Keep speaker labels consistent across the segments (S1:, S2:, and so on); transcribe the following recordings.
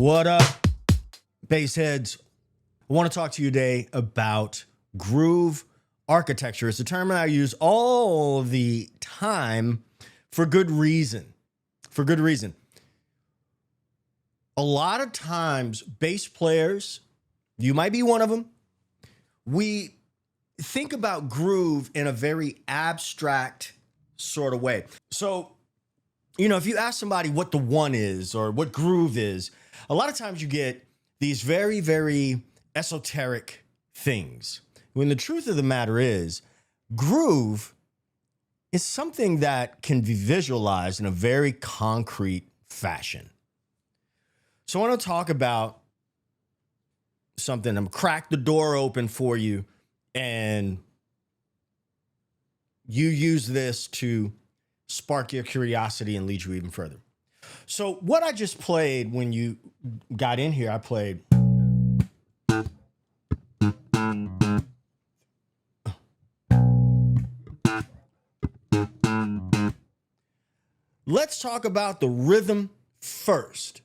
S1: What up, bass heads? I want to talk to you today about groove architecture. It's a term I use all the time for good reason. For good reason. A lot of times, bass players, you might be one of them, we think about groove in a very abstract sort of way. So, if you ask somebody what the one is or what groove is, a lot of times you get these very, very esoteric things. When the truth of the matter is, groove is something that can be visualized in a very concrete fashion. So I want to talk about something. I'm going to crack the door open for you, and you use this to spark your curiosity and lead you even further. So what I just played when you got in here, I played. Let's talk about the rhythm first.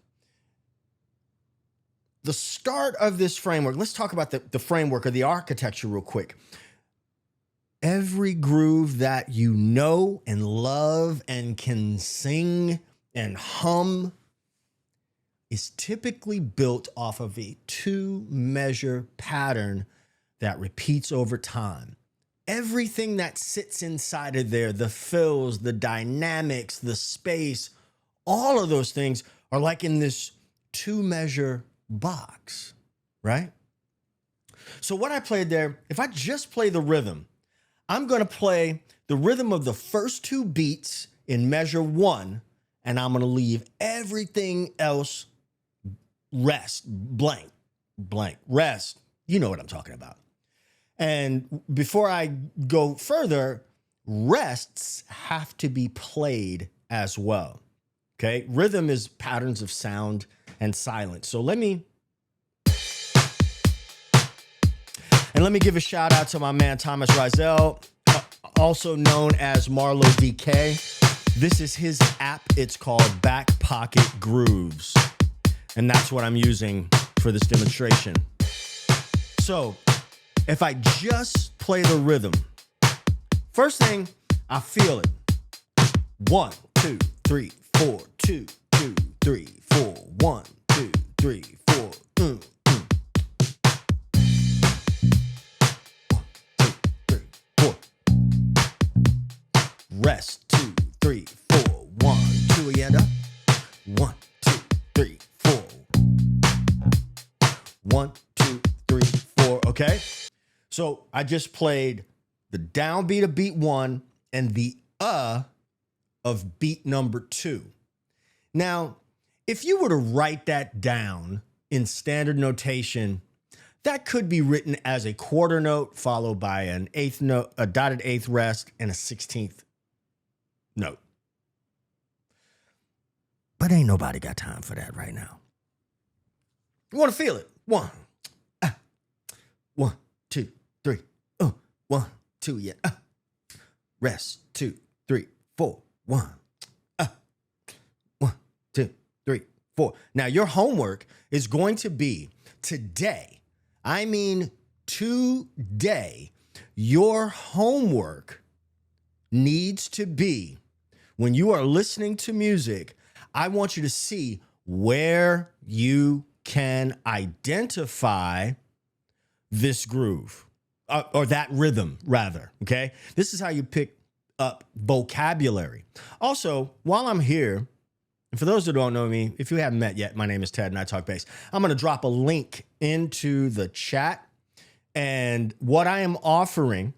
S1: The start of this framework, let's talk about the framework or the architecture real quick. Every groove that you know and love and can sing and hum is typically built off of a 2-measure pattern that repeats over time. Everything that sits inside of there, the fills, the dynamics, the space, all of those things are like in this 2-measure box, right? So what I played there, if I just play the rhythm, I'm going to play the rhythm of the first 2 beats in measure 1, and I'm going to leave everything else blank, rest. You know what I'm talking about. And before I go further, rests have to be played as well. Okay? Rhythm is patterns of sound and silence. So let me give a shout out to my man, Thomas Rizel, also known as Marlo DK. This is his app. It's called Back Pocket Grooves. And that's what I'm using for this demonstration. So if I just play the rhythm, first thing, I feel it. 1, 2, 3, 4, 2, 2, 3, 4, 1, 2, 3, 4. Rest, 2, 3, 4, 1, 2, and up. 1, 2, 3, 4. 1, 2, 3, 4. Okay. So I just played the downbeat of beat 1 and the of beat number 2. Now, if you were to write that down in standard notation, that could be written as a quarter note followed by an eighth note, a dotted eighth rest, and a 16th note. But ain't nobody got time for that right now. You want to feel it? 1, 1, 2, 3. 1, 2, yeah. Rest, 2, 3, 4. 1, 1, 2, 3, 4. Now your homework is going to be today. Today, your homework needs to be, when you are listening to music, I want you to see where you can identify this groove or that rhythm, rather. Okay. This is how you pick up vocabulary. Also, while I'm here, and for those that don't know me, if you haven't met yet, my name is Ted and I talk bass. I'm going to drop a link into the chat, and what I am offering,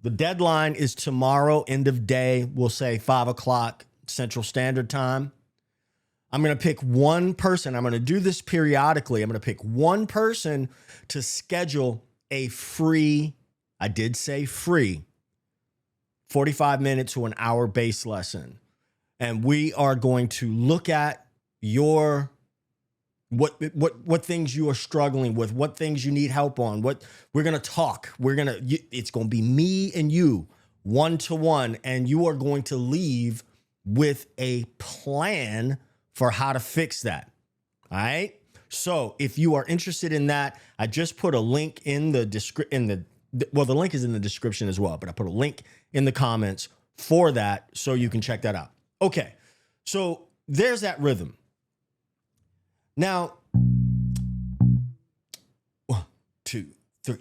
S1: the deadline is tomorrow, end of day. We'll say 5 o'clock Central Standard Time. I'm going to pick one person. I'm going to do this periodically. I'm going to pick one person to schedule a free, I did say free, 45 minutes to an hour bass lesson. And we are going to look at your what things you are struggling with, what things you need help on, what we're going to talk. It's going to be me and you one-to-one, and you are going to leave with a plan for how to fix that. All right. So if you are interested in that, I just put a link in the description. The link is in the description as well, but I put a link in the comments for that so you can check that out. Okay. So there's that rhythm. Now, 1, 2, 3.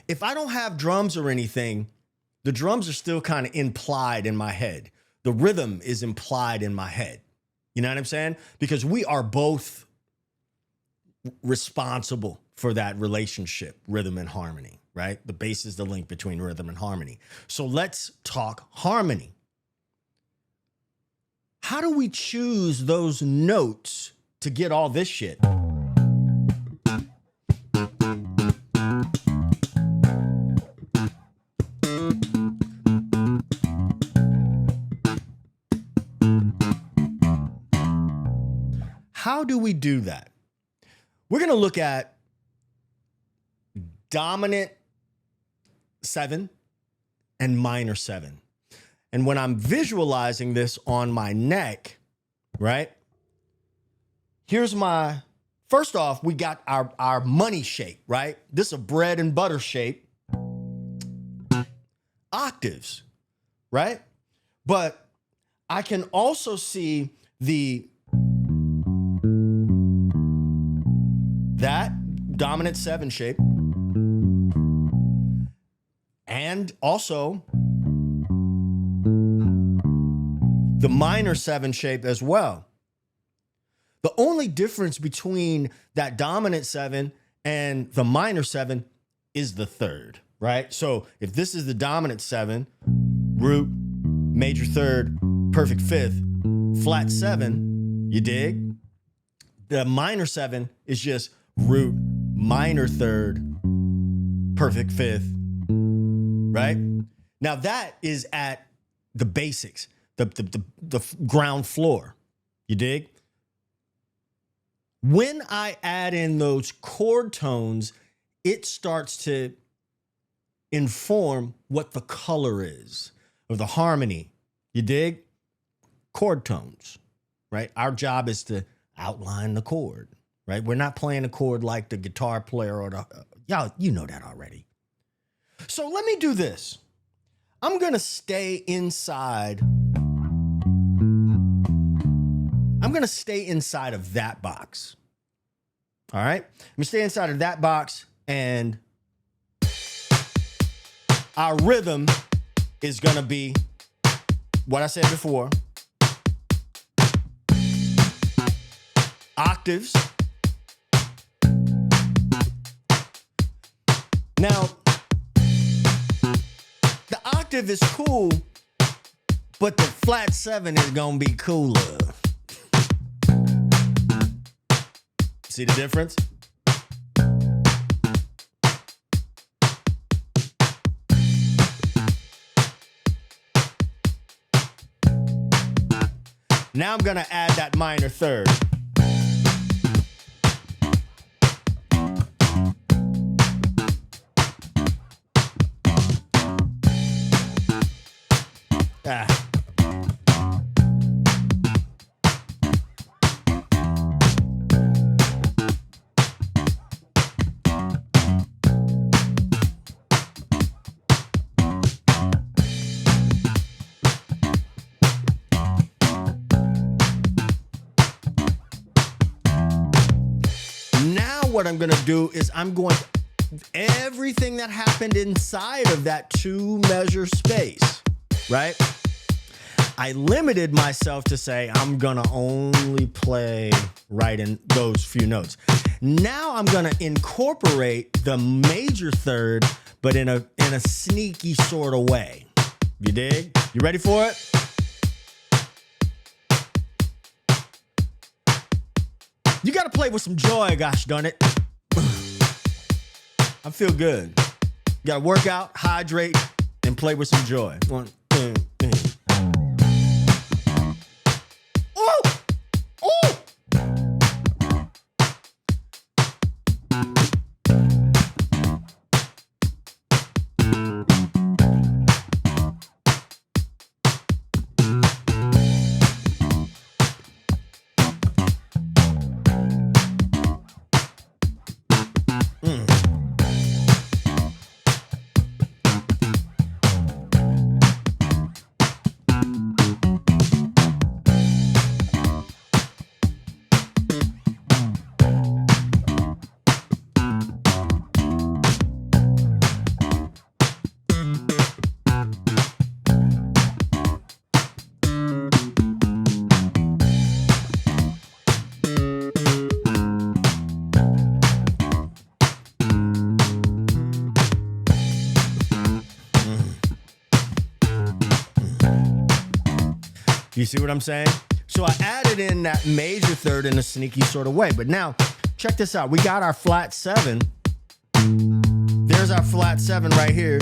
S1: If I don't have drums or anything, the drums are still kind of implied in my head. The rhythm is implied in my head. You know what I'm saying? Because we are both responsible for that relationship, rhythm and harmony, right? The bass is the link between rhythm and harmony. So let's talk harmony. How do we choose those notes to get all this shit? How do we do that? We're going to look at dominant 7 and minor 7. And when I'm visualizing this on my neck, right? Here's my, first off, we got our money shape, right? This is a bread and butter shape. Octaves, right? But I can also see that dominant 7 shape, and also the minor 7 shape as well. The only difference between that dominant 7 and the minor 7 is the third, right? So if this is the dominant 7, root, major 3rd, perfect 5th, flat 7, you dig? The minor 7 is just root, minor 3rd, perfect 5th, right? Now that is at the basics, the ground floor. You dig? When I add in those chord tones, it starts to inform what the color is of the harmony. You dig? Chord tones, right? Our job is to outline the chord, right? We're not playing a chord like the guitar player or the, y'all, you know that already. So let me do this. I'm going to stay inside. I'm going to stay inside of that box. All right. I'm going to stay inside of that box, and our rhythm is going to be what I said before. Octaves. Now, the octave is cool, but the flat 7 is going to be cooler. See the difference? Now I'm going to add that minor 3rd. What I'm going to do is everything that happened inside of that 2 measure space, right? I limited myself to say I'm going to only play right in those few notes. Now I'm going to incorporate the major 3rd, but in a sneaky sort of way. You dig? You ready for it? You got to play with some joy, gosh darn it. I feel good. You got to work out, hydrate, and play with some joy. 1, 2, 3. Ooh! Ooh! You see what I'm saying? So I added in that major third in a sneaky sort of way. But now, check this out. We got our flat 7. There's our flat 7 right here.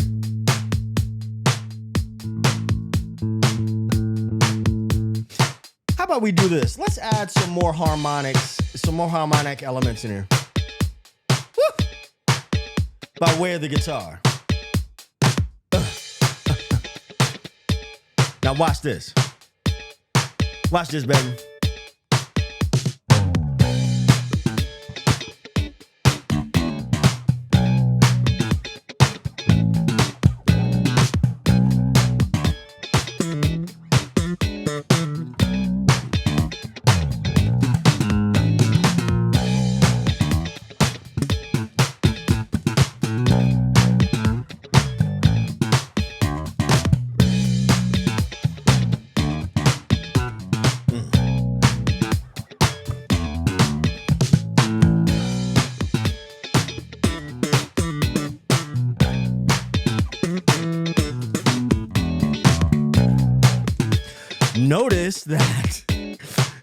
S1: How about we do this? Let's add some more harmonics, some more harmonic elements in here. Woo! By way of the guitar. Now watch this. Watch this, baby.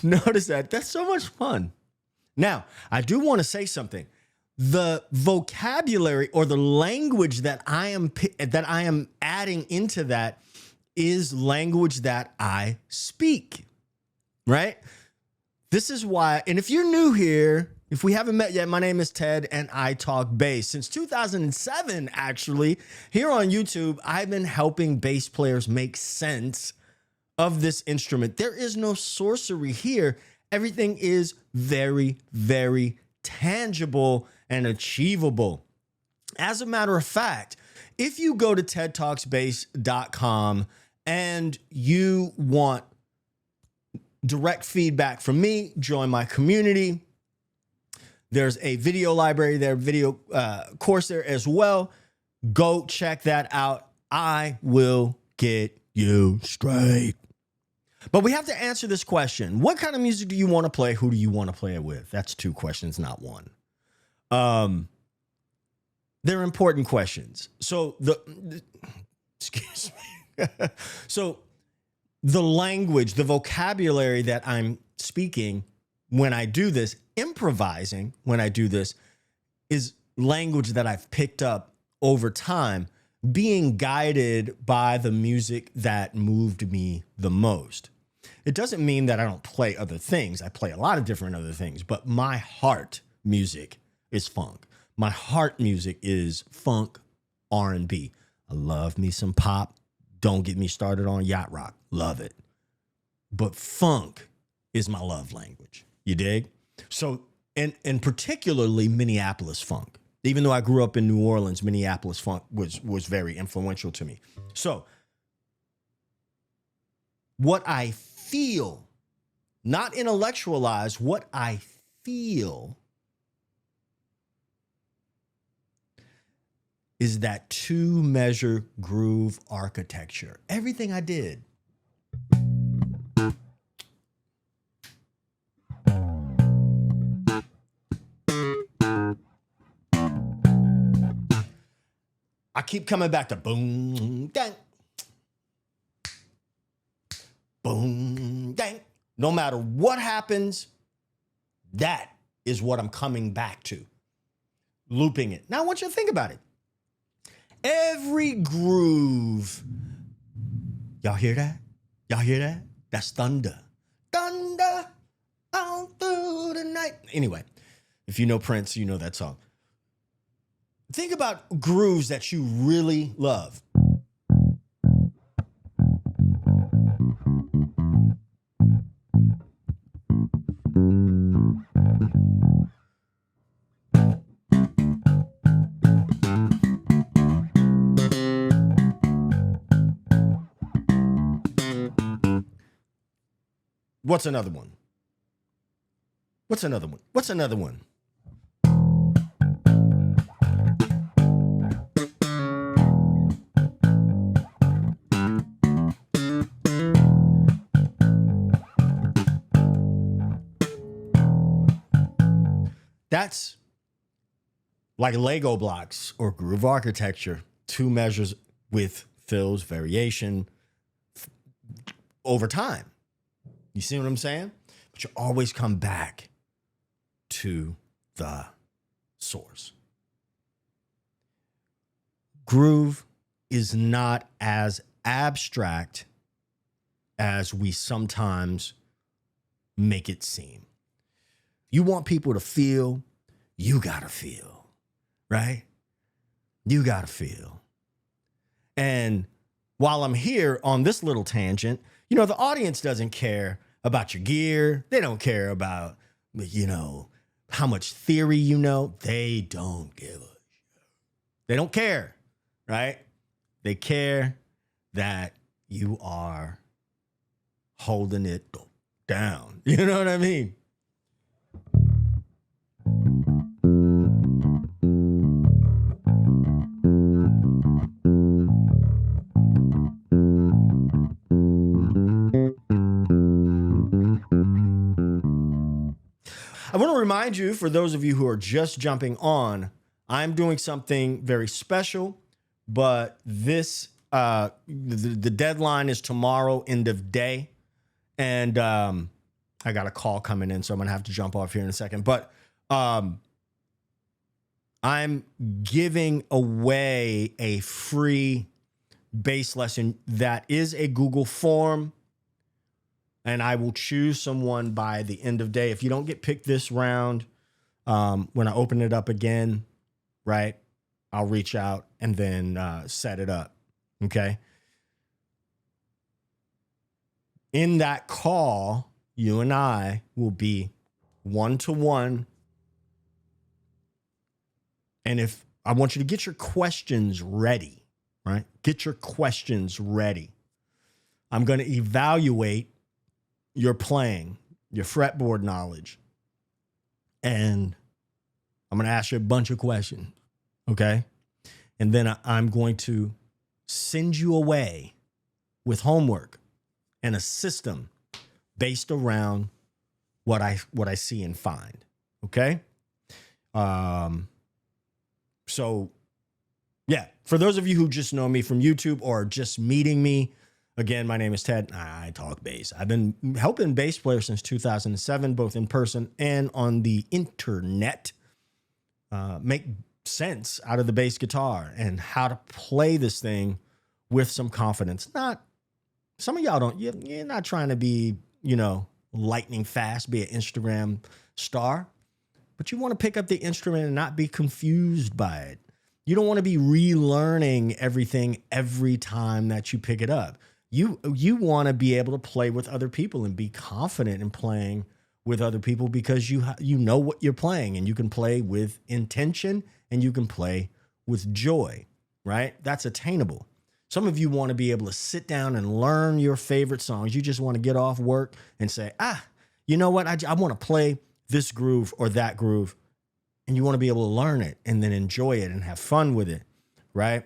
S1: Notice that. That's so much fun. Now, I do want to say something. The vocabulary or the language that I am adding into that is language that I speak, right? This is why, and if you're new here, if we haven't met yet, my name is Ted and I talk bass. Since 2007, actually, here on YouTube, I've been helping bass players make sense of this instrument. There is no sorcery here. Everything is very, very tangible and achievable. As a matter of fact, if you go to tedtalksbass.com and you want direct feedback from me, join my community. There's a video library there, video course there as well. Go check that out. I will get you straight. But we have to answer this question. What kind of music do you want to play? Who do you want to play it with? That's 2 questions, not 1. They're important questions. So excuse me. So the language, the vocabulary that I'm speaking when I do this, improvising when I do this, is language that I've picked up over time, being guided by the music that moved me the most. It doesn't mean that I don't play other things. I play a lot of different other things, but my heart music is funk. My heart music is funk, R&B. I love me some pop. Don't get me started on yacht rock. Love it. But funk is my love language. You dig? So, and particularly Minneapolis funk. Even though I grew up in New Orleans, Minneapolis funk was very influential to me. So what I feel, not intellectualize, what I feel is that 2-measure groove architecture. Everything I did. I keep coming back to boom, dang. Boom, dang. No matter what happens, that is what I'm coming back to. Looping it. Now I want you to think about it. Every groove. Y'all hear that? Y'all hear that? That's thunder. Thunder all through the night. Anyway, if you know Prince, you know that song. Think about grooves that you really love. What's another one? What's another one? What's another one? That's like Lego blocks or groove architecture, 2 measures with fills, variation over time. You see what I'm saying? But you always come back to the source. Groove is not as abstract as we sometimes make it seem. You want people to feel, you gotta feel, right? You gotta feel. And while I'm here on this little tangent, you know, the audience doesn't care about your gear. They don't care about, you know, how much theory you know. They don't give a shit. They don't care, right? They care that you are holding it down. You know what I mean? I want to remind you, for those of you who are just jumping on, I'm doing something very special, but this, the deadline is tomorrow, end of day. And I got a call coming in, so I'm going to have to jump off here in a second. But I'm giving away a free bass lesson that is a Google form. And I will choose someone by the end of day. If you don't get picked this round, when I open it up again, right, I'll reach out and then set it up. Okay. In that call, you and I will be one-to-one. And if I want you to get your questions ready, right? Get your questions ready. I'm going to evaluate your playing, your fretboard knowledge, and I'm going to ask you a bunch of questions, okay? And then I'm going to send you away with homework and a system based around what I see and find, okay? So, yeah, for those of you who just know me from YouTube or just meeting me, again, my name is Ted. I talk bass. I've been helping bass players since 2007, both in person and on the internet, make sense out of the bass guitar and how to play this thing with some confidence. Some of y'all you're not trying to be, you know, lightning fast, be an Instagram star, but you want to pick up the instrument and not be confused by it. You don't want to be relearning everything every time that you pick it up. You want to be able to play with other people and be confident in playing with other people because you know what you're playing, and you can play with intention and you can play with joy, right? That's attainable. Some of you want to be able to sit down and learn your favorite songs. You just want to get off work and say, you know what? I want to play this groove or that groove. And you want to be able to learn it and then enjoy it and have fun with it, right?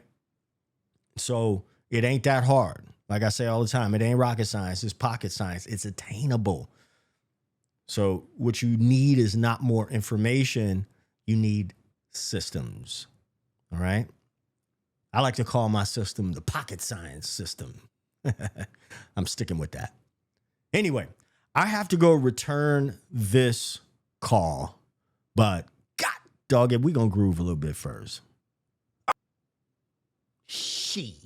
S1: So it ain't that hard. Like I say all the time, it ain't rocket science, it's pocket science. It's attainable. So what you need is not more information. You need systems, all right? I like to call my system the pocket science system. I'm sticking with that. Anyway, I have to go return this call, but God dog it, we gonna groove a little bit first. She.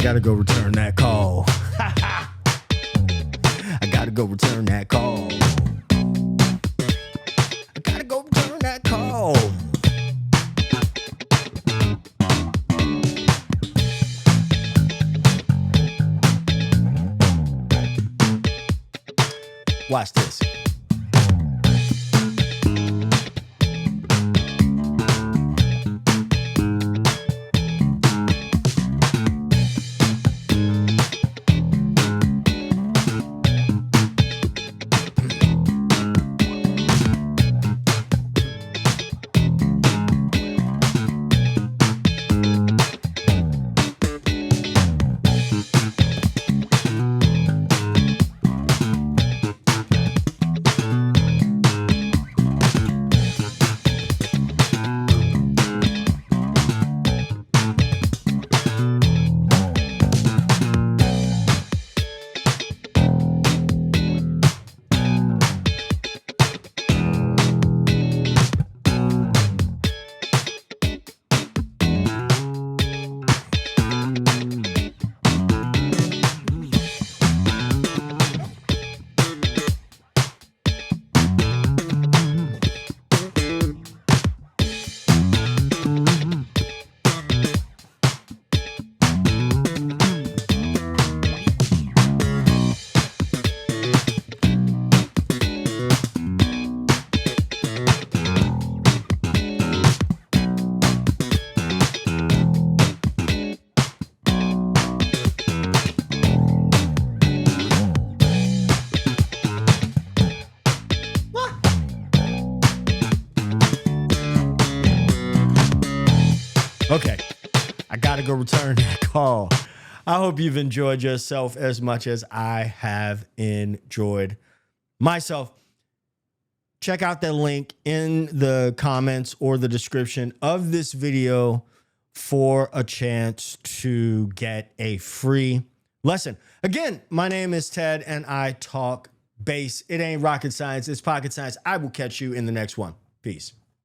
S1: gotta go return that call. I gotta go return that call. I gotta go return that call. Watch this. Okay, I gotta go return that call. I hope you've enjoyed yourself as much as I have enjoyed myself. Check out the link in the comments or the description of this video for a chance to get a free lesson. Again, my name is Ted and I talk bass. It ain't rocket science, it's pocket science. I will catch you in the next one. Peace.